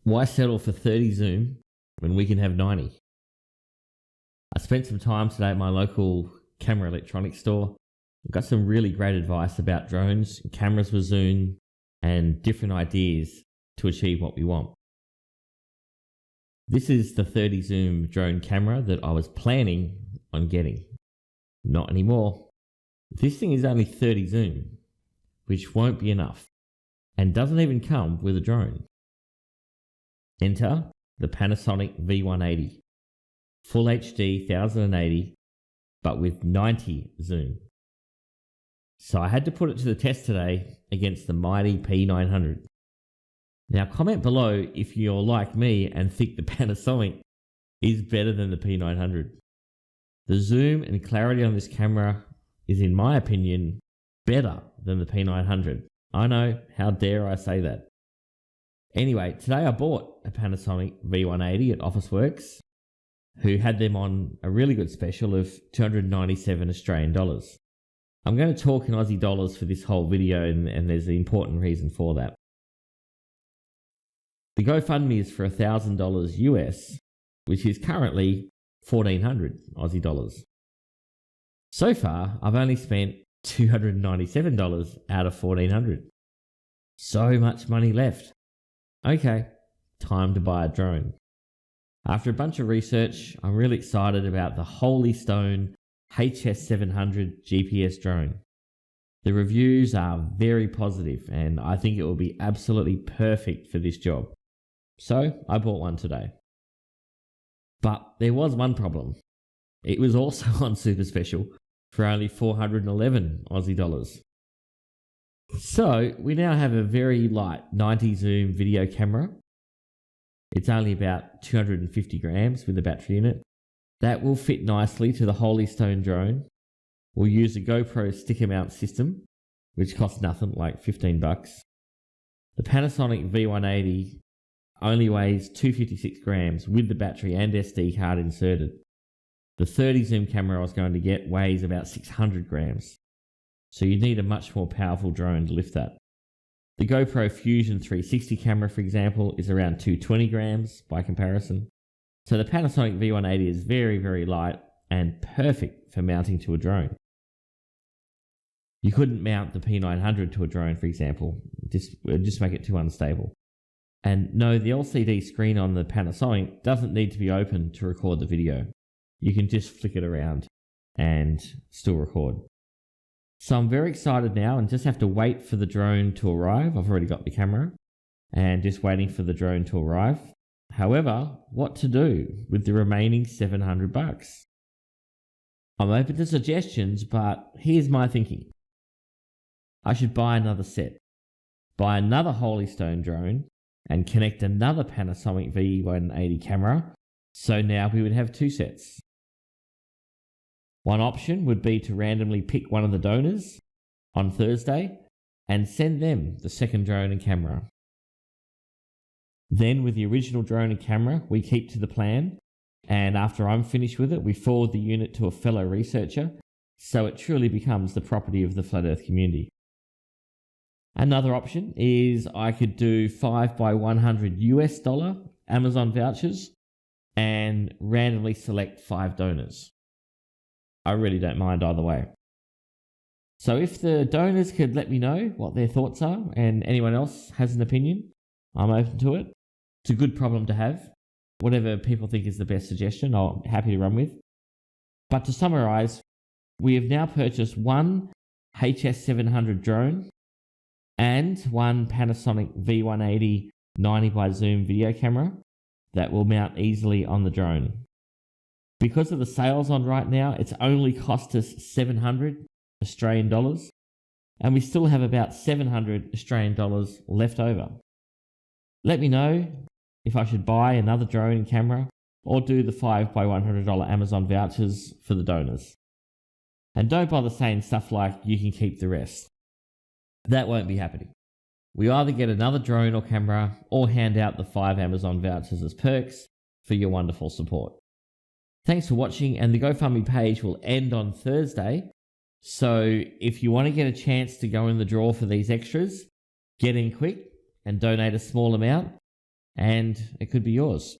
Why settle for 30 zoom when we can have 90? I spent some time today at my local camera electronics store. I got some really great advice about drones, cameras with zoom, and different ideas to achieve what we want. This is the 30 zoom drone camera that I was planning on getting. Not anymore. This thing is only 30 zoom, which won't be enough, and doesn't even come with a drone. Enter the Panasonic V180, Full HD 1080, but with 90 zoom. So I had to put it to the test today against the mighty P900. Now comment below if you're like me and think the Panasonic is better than the P900. The zoom and clarity on this camera is, in my opinion, better than the P900. I know, how dare I say that. Anyway, today I bought a Panasonic V180 at Officeworks, who had them on a really good special of 297 Australian dollars. I'm going to talk in Aussie dollars for this whole video, and there's an important reason for that. The GoFundMe is for $1,000 US, which is currently 1,400 Aussie dollars. So far, I've only spent $297 out of 1,400. So much money left. Okay, time to buy a drone. After a bunch of research, I'm really excited about the Holy Stone HS700 GPS drone. The reviews are very positive, and I think it will be absolutely perfect for this job. So I bought one today. But there was one problem. It was also on super special for only 411 Aussie dollars. So we now have a very light 90 zoom video camera. It's only about 250 grams with a battery in it. That will fit nicely to the Holy Stone drone. We'll use a GoPro sticker mount system, which costs nothing, like 15 bucks. The Panasonic V180 only weighs 256 grams with the battery and SD card inserted. The 30 zoom camera I was going to get weighs about 600 grams. So you need a much more powerful drone to lift that. The GoPro Fusion 360 camera, for example, is around 220 grams by comparison. So the Panasonic V180 is very, very light and perfect for mounting to a drone. You couldn't mount the P900 to a drone, for example. It would just make it too unstable. And no, the LCD screen on the Panasonic doesn't need to be open to record the video. You can just flick it around and still record. So I'm very excited now and just have to wait for the drone to arrive. I've already got the camera and just waiting for the drone to arrive. However, what to do with the remaining 700 bucks? I'm open to suggestions, but here's my thinking. I should buy another set, buy another Holy Stone drone, and connect another Panasonic V180 camera, so now we would have two sets. One option would be to randomly pick one of the donors on Thursday and send them the second drone and camera. Then with the original drone and camera, we keep to the plan, and after I'm finished with it, we forward the unit to a fellow researcher, so it truly becomes the property of the Flat Earth community. Another option is I could do 5 by $100 US Amazon vouchers and randomly select 5 donors. I really don't mind either way. So if the donors could let me know what their thoughts are and anyone else has an opinion, I'm open to it. It's a good problem to have. Whatever people think is the best suggestion, I'm happy to run with. But to summarize, we have now purchased one HS700 drone and one Panasonic V180 90 by zoom video camera that will mount easily on the drone. Because of the sales on right now, it's only cost us 700 Australian dollars, and we still have about 700 Australian dollars left over. Let me know if I should buy another drone and camera or do the 5 by $100 Amazon vouchers for the donors. And don't bother saying stuff like you can keep the rest. That won't be happening. We either get another drone or camera or hand out the 5 Amazon vouchers as perks for your wonderful support. Thanks for watching, and the GoFundMe page will end on Thursday. So if you want to get a chance to go in the draw for these extras, get in quick and donate a small amount. and it could be yours.